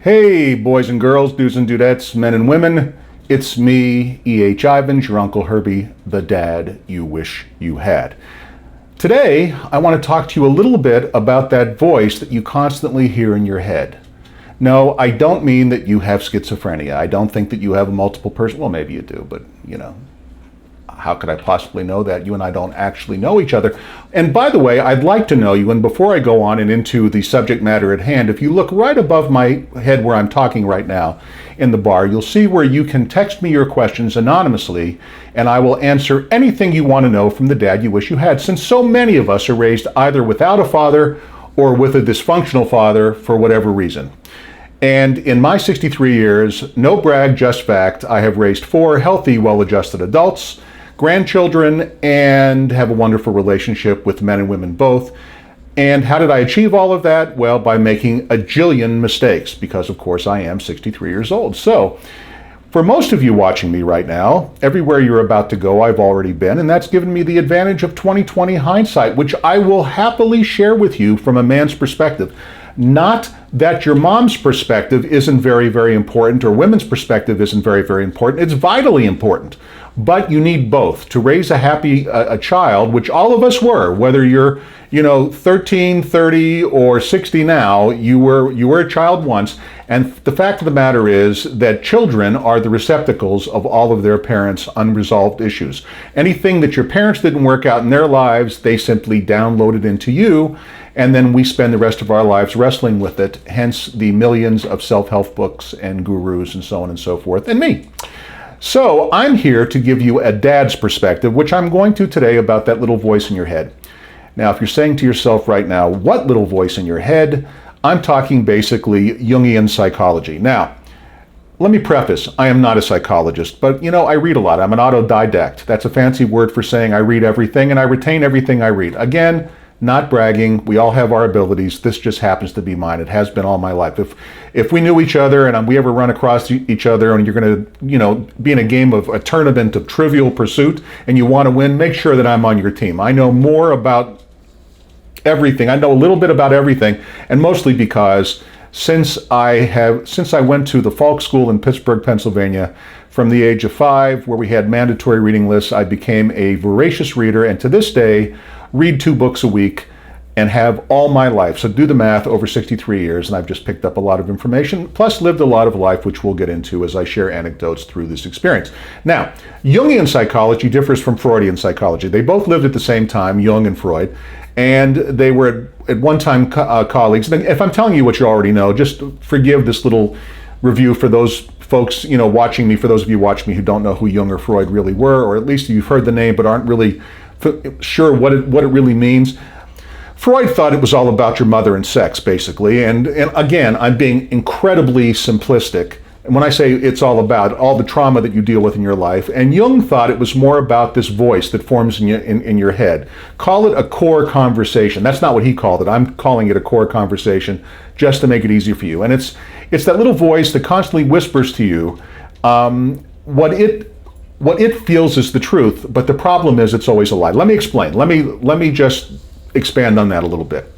Hey, boys and girls, dudes and dudettes, men and women. It's me, E.H. Ivins, your Uncle Herbie, the dad you wish you had. Today, I want to talk to you a little bit about that voice that you constantly hear in your head. No, I don't mean that you have schizophrenia. I don't think that you have a multiple person. Well, maybe you do, but how could I possibly know that? You and I don't actually know each other. And by the way, I'd like to know you, and before I go on and into the subject matter at hand, if you look right above my head where I'm talking right now in the bar, you'll see where you can text me your questions anonymously, and I will answer anything you want to know from the dad you wish you had, since so many of us are raised either without a father or with a dysfunctional father for whatever reason. And in my 63 years, no brag, just fact, I have raised 4 healthy, well-adjusted adults, grandchildren, and have a wonderful relationship with men and women both. And how did I achieve all of that? Well, by making a jillion mistakes, because of course I am 63 years old. So for most of you watching me right now, everywhere you're about to go, I've already been, and that's given me the advantage of 20/20 hindsight, which I will happily share with you from a man's perspective. Not that your mom's perspective isn't very, very important, or women's perspective isn't very, very important. It's vitally important. But you need both to raise a happy a child, which all of us were, whether you're 13, 30, or 60 now, you were a child once. And the fact of the matter is that children are the receptacles of all of their parents' unresolved issues. Anything that your parents didn't work out in their lives, they simply downloaded into you, and then we spend the rest of our lives wrestling with it, hence the millions of self-help books and gurus and so on and so forth, and me. So I'm here to give you a dad's perspective, which I'm going to today about that little voice in your head. Now, if you're saying to yourself right now, what little voice in your head? I'm talking basically Jungian psychology. Now, let me preface, I am not a psychologist, but I read a lot. I'm an autodidact. That's a fancy word for saying I read everything and I retain everything I read. Again, not bragging. We all have our abilities. This just happens to be mine. It has been all my life. If we knew each other and we ever run across each other and you're going to, be in a game of a tournament of Trivial Pursuit and you want to win, make sure that I'm on your team. I know more about everything. I know a little bit about everything, and mostly because since I went to the Falk School in Pittsburgh, Pennsylvania, from the age of 5, where we had mandatory reading lists, I became a voracious reader, and to this day, read 2 books a week and have all my life. So do the math, over 63 years, and I've just picked up a lot of information, plus lived a lot of life, which we'll get into as I share anecdotes through this experience. Now, Jungian psychology differs from Freudian psychology. They both lived at the same time, Jung and Freud, and they were at one time colleagues. And if I'm telling you what you already know, just forgive this little review for those folks, watching me, for those of you watching me who don't know who Jung or Freud really were, or at least you've heard the name but aren't really sure what it really means. Freud thought it was all about your mother and sex, basically. And again, I'm being incredibly simplistic. And when I say it's all about all the trauma that you deal with in your life, and Jung thought it was more about this voice that forms in your head. Call it a core conversation. That's not what he called it. I'm calling it a core conversation just to make it easier for you. And it's that little voice that constantly whispers to you what it feels is the truth, but the problem is it's always a lie. Let me explain. Let me just expand on that a little bit.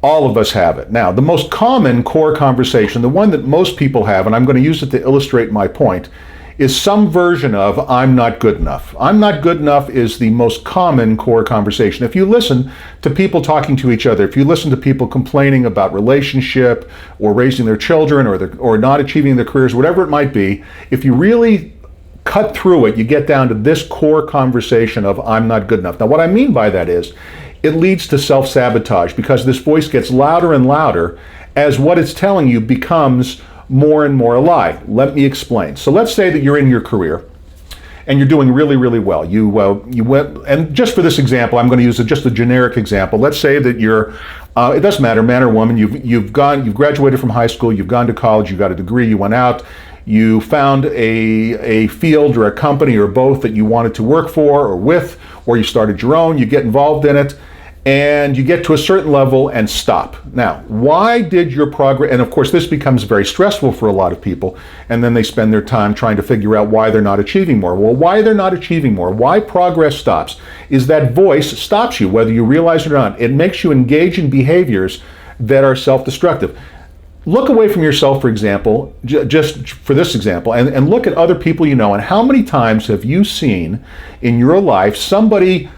All of us have it. Now, the most common core conversation, the one that most people have, and I'm going to use it to illustrate my point, is some version of I'm not good enough. I'm not good enough is the most common core conversation. If you listen to people talking to each other, if you listen to people complaining about relationship or raising their children or not achieving their careers, whatever it might be, if you really cut through it, you get down to this core conversation of I'm not good enough. Now, what I mean by that is it leads to self-sabotage, because this voice gets louder and louder as what it's telling you becomes more and more a lie. Let me explain. So let's say that you're in your career and you're doing really, really well. You went, and just for this example, I'm going to use just a generic example. Let's say that you're, it doesn't matter, man or woman, you've graduated from high school, you've gone to college, you got a degree, you went out, you found a field or a company or both that you wanted to work for or with, or you started your own, you get involved in it, and you get to a certain level and stop. Now, why did your progress, and of course this becomes very stressful for a lot of people, and then they spend their time trying to figure out why they're not achieving more. Well, why they're not achieving more, why progress stops, is that voice stops you, whether you realize it or not. It makes you engage in behaviors that are self-destructive. Look away from yourself, for example, just for this example, and look at other people you know, and how many times have you seen in your life somebody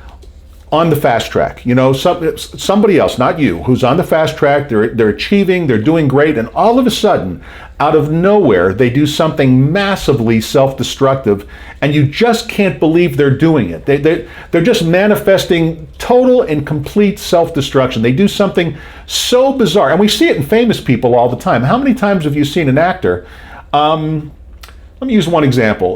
on the fast track, you know, somebody else, not you, who's on the fast track, they're achieving, they're doing great, and all of a sudden, out of nowhere, they do something massively self-destructive, and you just can't believe they're doing it. They're just manifesting total and complete self-destruction. They do something so bizarre, and we see it in famous people all the time. How many times have you seen an actor? Let me use one example.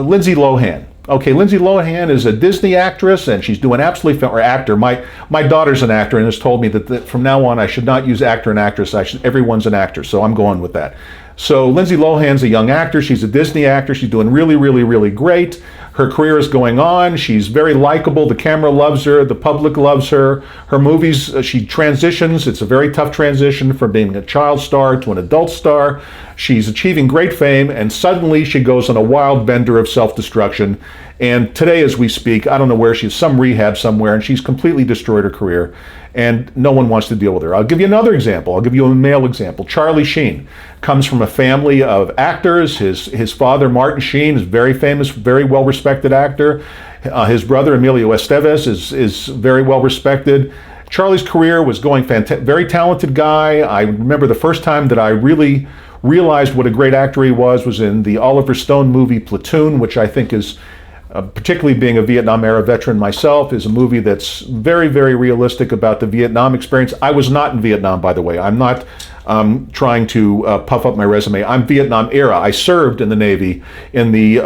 Lindsay Lohan. Okay, Lindsay Lohan is a Disney actress, and she's doing absolutely, or actor. My daughter's an actor and has told me that from now on I should not use actor and actress. Everyone's an actor, so I'm going with that. So Lindsay Lohan's a young actor. She's a Disney actor. She's doing really, really, really great. Her career is going on. She's very likable. The camera loves her. The public loves her. Her movies, she transitions. It's a very tough transition from being a child star to an adult star. She's achieving great fame, and suddenly she goes on a wild bender of self-destruction. And today, as we speak, I don't know where she is, some rehab somewhere, and she's completely destroyed her career, and no one wants to deal with her. I'll give you another example. I'll give you a male example. Charlie Sheen comes from a family of actors. His father, Martin Sheen, is very famous, very well-respected actor. His brother, Emilio Estevez, is very well-respected. Charlie's career was going fantastic. Very talented guy. I remember the first time that I really realized what a great actor he was in the Oliver Stone movie Platoon, which I think is, particularly being a Vietnam era veteran myself, is a movie that's very, very realistic about the Vietnam experience. I was not in Vietnam, by the way. I'm not trying to puff up my resume. I'm Vietnam era. I served in the Navy in the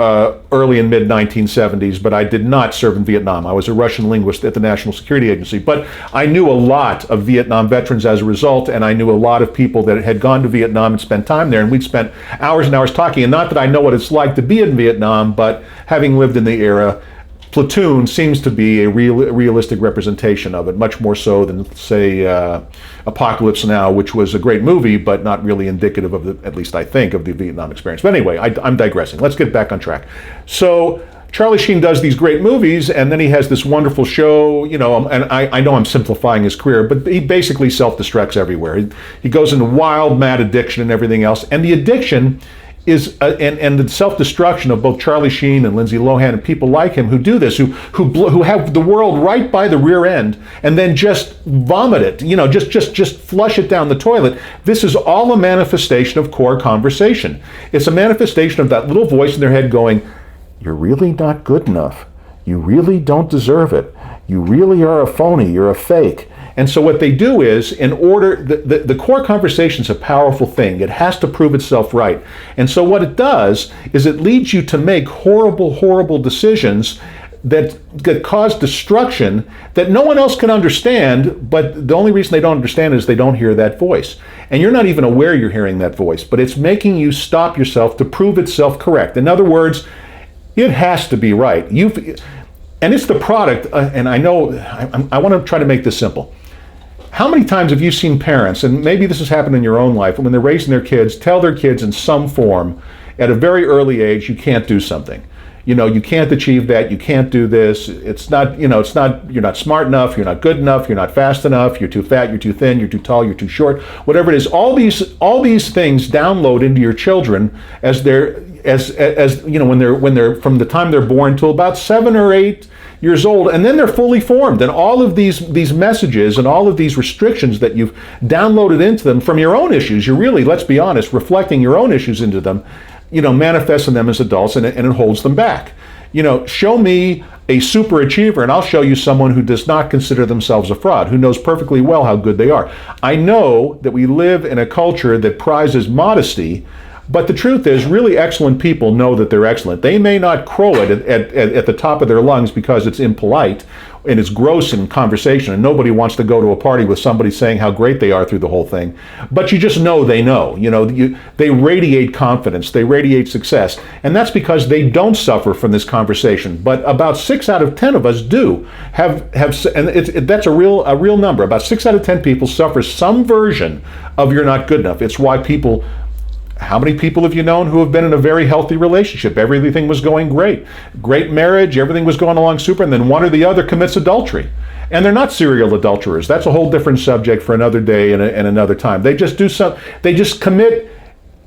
early and mid 1970s, but I did not serve in Vietnam. I was a Russian linguist at the National Security Agency. But I knew a lot of Vietnam veterans as a result, and I knew a lot of people that had gone to Vietnam and spent time there, and we'd spent hours and hours talking. And not that I know what it's like to be in Vietnam, but having lived in the era, Platoon seems to be a realistic representation of it, much more so than, say, Apocalypse Now, which was a great movie, but not really indicative of, at least I think, of the Vietnam experience. But anyway, I'm digressing. Let's get back on track. So Charlie Sheen does these great movies, and then he has this wonderful show, you know, and I know I'm simplifying his career, but he basically self-destructs everywhere. He goes into wild, mad addiction and everything else, and the addiction is and the self-destruction of both Charlie Sheen and Lindsay Lohan and people like him who do this, who have the world right by the rear end and then just vomit it, you know, just flush it down the toilet. This is all a manifestation of core conversation. It's a manifestation of that little voice in their head going, "You're really not good enough. You really don't deserve it. You really are a phony. You're a fake." And so what they do is, in order, the core conversation is a powerful thing. It has to prove itself right. And so what it does is it leads you to make horrible, horrible decisions that cause destruction that no one else can understand, but the only reason they don't understand is they don't hear that voice. And you're not even aware you're hearing that voice, but it's making you stop yourself to prove itself correct. In other words, it has to be right. And it's the product, and I know, I want to try to make this simple. How many times have you seen parents, and maybe this has happened in your own life, when they're raising their kids, tell their kids in some form, at a very early age, you can't do something. You know, you can't achieve that, you can't do this, it's not, you know, you're not smart enough, you're not good enough, you're not fast enough, you're too fat, you're too thin, you're too tall, you're too short, whatever it is. All these things download into your children as you know, when they're from the time they're born till about 7 or 8 years old, and then they're fully formed, and all of these messages and all of these restrictions that you've downloaded into them from your own issues, you're really, let's be honest, reflecting your own issues into them, you know, manifesting them as adults, and it holds them back. You know, show me a super achiever and I'll show you someone who does not consider themselves a fraud, who knows perfectly well how good they are. I know that we live in a culture that prizes modesty, but the truth is, really excellent people know that they're excellent. They may not crow it at the top of their lungs because it's impolite and it's gross in conversation, and nobody wants to go to a party with somebody saying how great they are through the whole thing. But you just know they know. You know, they radiate confidence, they radiate success, and that's because they don't suffer from this conversation. But about 6 out of 10 of us do have, and that's a real number. About 6 out of 10 people suffer some version of "you're not good enough." It's why people. How many people have you known who have been in a very healthy relationship? Everything was going great. Great marriage, everything was going along super, and then one or the other commits adultery. And they're not serial adulterers. That's a whole different subject for another day and another time. They just commit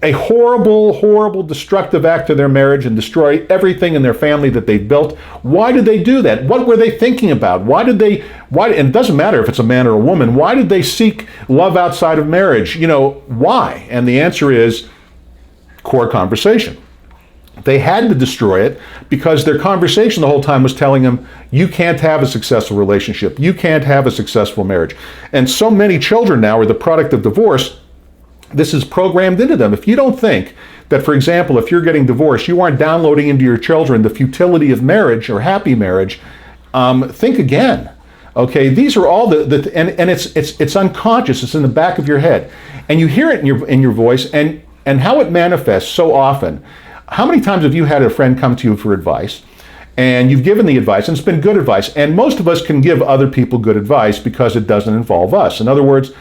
a horrible, destructive act to their marriage and destroy everything in their family that they've built. Why did they do that? What were they thinking about? And it doesn't matter if it's a man or a woman, why did they seek love outside of marriage? Why? And the answer is core conversation. They had to destroy it because their conversation the whole time was telling them, you can't have a successful relationship. You can't have a successful marriage. And so many children now are the product of divorce. This is programmed into them. If you don't think that, for example, if you're getting divorced, you aren't downloading into your children the futility of marriage or happy marriage, think again. Okay, these are all and it's unconscious. It's in the back of your head, and you hear it in your voice, and how it manifests so often. How many times have you had a friend come to you for advice, and you've given the advice, and it's been good advice, and most of us can give other people good advice because it doesn't involve us. In other words,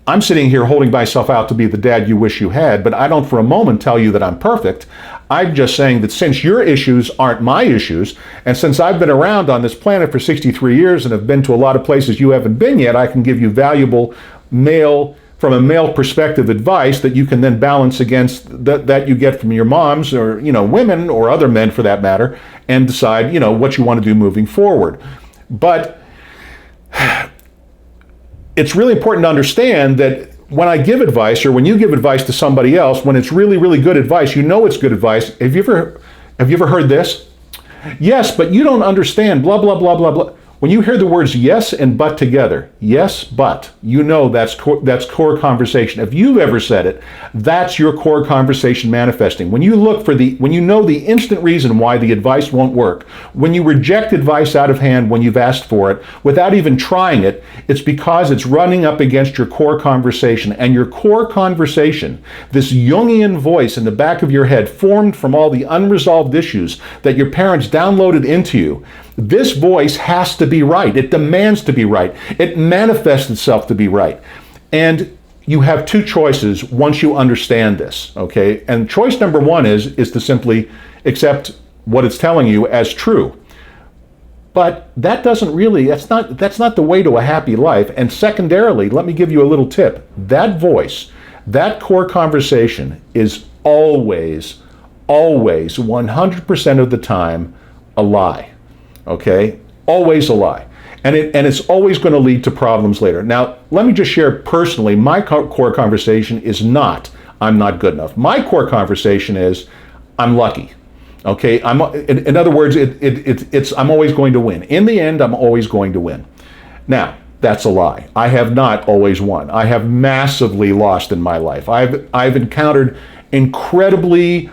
I'm sitting here holding myself out to be the dad you wish you had, but I don't for a moment tell you that I'm perfect. I'm just saying that since your issues aren't my issues, and since I've been around on this planet for 63 years and have been to a lot of places you haven't been yet, I can give you valuable from a male perspective advice that you can then balance against that you get from your moms or women or other men for that matter, and decide what you want to do moving forward. But it's really important to understand that when I give advice, or when you give advice to somebody else, when it's really, really good advice, it's good advice. Have you ever heard this? Yes, but you don't understand, blah, blah, blah, blah, blah. When you hear the words yes and but together, yes, but, that's core conversation. If you've ever said it, that's your core conversation manifesting. When you know the instant reason why the advice won't work, when you reject advice out of hand when you've asked for it, without even trying it, it's because it's running up against your core conversation. And your core conversation, this Jungian voice in the back of your head, formed from all the unresolved issues that your parents downloaded into you, this voice has to be right. It demands to be right. It manifests itself to be right. And you have two choices once you understand this, okay? And choice number one is to simply accept what it's telling you as true. But that's not the way to a happy life. And secondarily, let me give you a little tip. That voice, that core conversation is always 100% of the time a lie. Okay, always a lie, and it's always going to lead to problems later. Now, let me just share personally, my core conversation is not "I'm not good enough." My core conversation is "I'm lucky." Okay, in other words, it's I'm always going to win. In the end, I'm always going to win. Now, that's a lie. I have not always won. I have massively lost in my life. I've encountered incredibly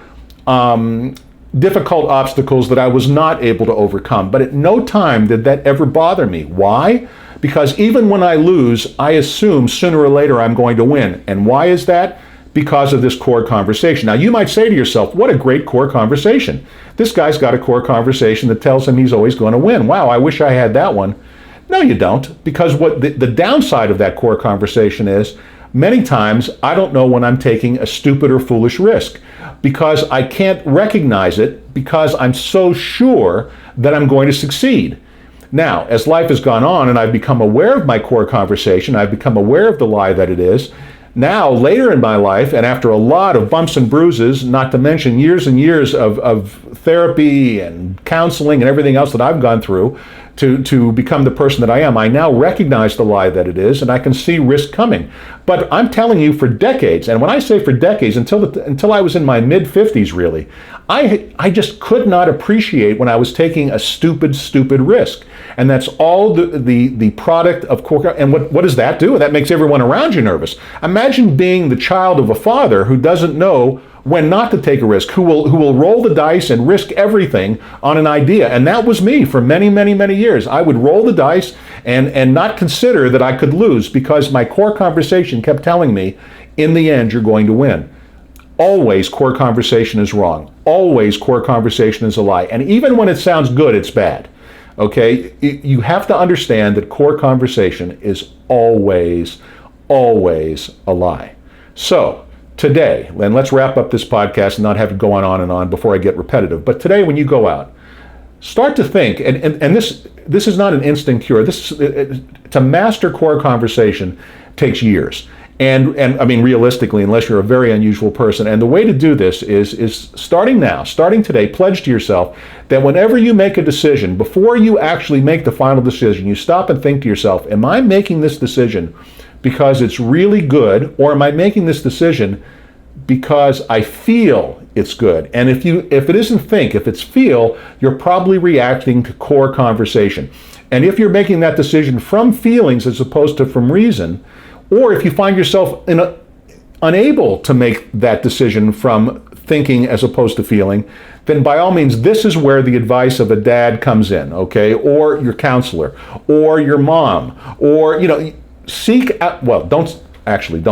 difficult obstacles that I was not able to overcome. But at no time did that ever bother me. Why? Because even when I lose, I assume sooner or later I'm going to win. And why is that? Because of this core conversation. Now, you might say to yourself, what a great core conversation. This guy's got a core conversation that tells him he's always going to win. Wow, I wish I had that one. No, you don't. Because what the downside of that core conversation is, many times I don't know when I'm taking a stupid or foolish risk, because I can't recognize it because I'm so sure that I'm going to succeed. Now, as life has gone on and I've become aware of my core conversation, I've become aware of the lie that it is, now later in my life, and after a lot of bumps and bruises, not to mention years and years of therapy and counseling and everything else that I've gone through to become the person that I am, I now recognize the lie that it is, and I can see risk coming. But I'm telling you, for decades, and when I say for decades, until I was in my mid-50s really, I just could not appreciate when I was taking a stupid risk. And that's all the product of core. And what does that do? That makes everyone around you nervous. Imagine being the child of a father who doesn't know when not to take a risk, who will roll the dice and risk everything on an idea. And that was me for many, many, many years. I would roll the dice and not consider that I could lose, because my core conversation kept telling me, in the end, you're going to win. Always core conversation is wrong. Always core conversation is a lie. And even when it sounds good, it's bad. Okay? You have to understand that core conversation is always a lie. So, today, and let's wrap up this podcast and not have it go on and on before I get repetitive. But today, when you go out, start to think, and this is not an instant cure. To master core conversation takes years. And I mean, realistically, unless you're a very unusual person. And the way to do this is starting now, starting today, pledge to yourself that whenever you make a decision, before you actually make the final decision, you stop and think to yourself, am I making this decision because it's really good, or am I making this decision because I feel it's good? And if it isn't think, if it's feel, you're probably reacting to core conversation. And if you're making that decision from feelings as opposed to from reason, or if you find yourself unable to make that decision from thinking as opposed to feeling, then by all means, this is where the advice of a dad comes in, okay? Or your counselor, or your mom, or, seek out, well, don't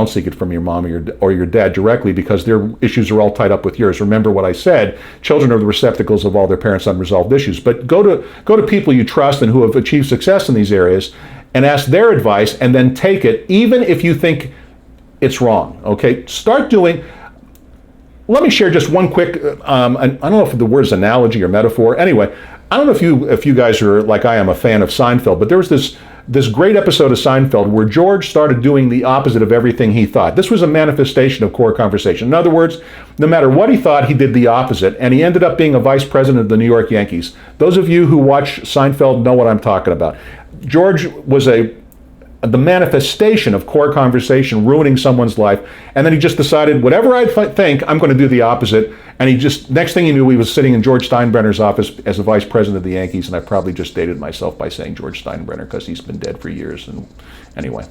seek it from your mom or your dad directly, because their issues are all tied up with yours. Remember what I said, children are the receptacles of all their parents' unresolved issues. But go to people you trust and who have achieved success in these areas, and ask their advice, and then take it, even if you think it's wrong, okay? Let me share just one quick, I don't know if the word is analogy or metaphor. Anyway, I don't know if you guys are, like I am, a fan of Seinfeld, but there was this great episode of Seinfeld where George started doing the opposite of everything he thought. This was a manifestation of core conversation. In other words, no matter what he thought, he did the opposite, and he ended up being a vice president of the New York Yankees. Those of you who watch Seinfeld know what I'm talking about. George was the manifestation of core conversation ruining someone's life, and then he just decided, whatever I think, I'm going to do the opposite. And next thing he knew, he was sitting in George Steinbrenner's office as the vice president of the Yankees, and I probably just dated myself by saying George Steinbrenner because he's been dead for years. And anyway,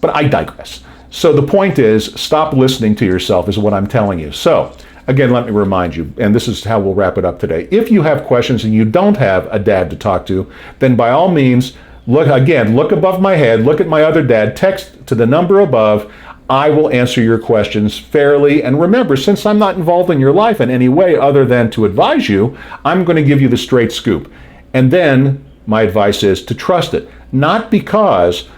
but I digress. So the point is, stop listening to yourself is what I'm telling you. So again, let me remind you, and this is how we'll wrap it up today. If you have questions and you don't have a dad to talk to, then by all means, look above my head, look at my other dad, text to the number above. I will answer your questions fairly. And remember, since I'm not involved in your life in any way other than to advise you, I'm going to give you the straight scoop. And then my advice is to trust it. Not because,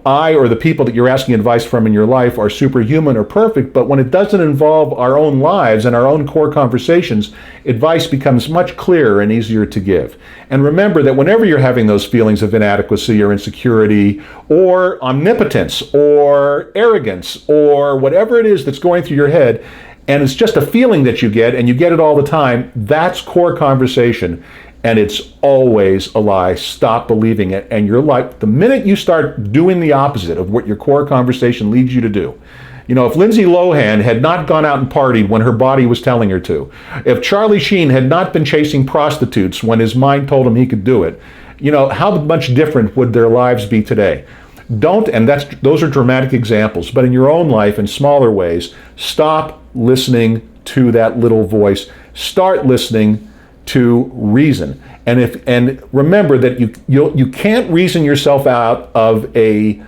I or the people that you're asking advice from in your life are superhuman or perfect, but when it doesn't involve our own lives and our own core conversations, advice becomes much clearer and easier to give. And remember that whenever you're having those feelings of inadequacy or insecurity or omnipotence or arrogance or whatever it is that's going through your head, and it's just a feeling that you get, and you get it all the time, that's core conversation. And it's always a lie. Stop believing it. And your life, the minute you start doing the opposite of what your core conversation leads you to do. If Lindsay Lohan had not gone out and partied when her body was telling her to, if Charlie Sheen had not been chasing prostitutes when his mind told him he could do it, how much different would their lives be today? Those are dramatic examples, but in your own life, in smaller ways, stop listening to that little voice. Start listening to reason. And remember that you can't reason yourself out of it's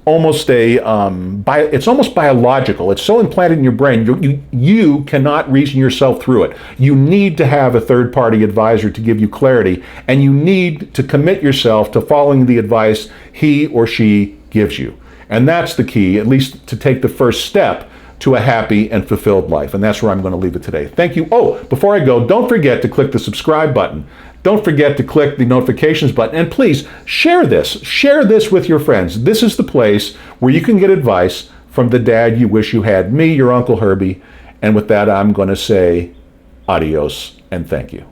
almost biological. It's so implanted in your brain. You cannot reason yourself through it. You need to have a third-party advisor to give you clarity, and you need to commit yourself to following the advice he or she gives you. And that's the key, at least to take the first step to a happy and fulfilled life. And that's where I'm going to leave it today. Thank you. Oh, before I go, don't forget to click the subscribe button. Don't forget to click the notifications button. And please share this. Share this with your friends. This is the place where you can get advice from the dad you wish you had. Me, your Uncle Herbie. And with that, I'm going to say adios and thank you.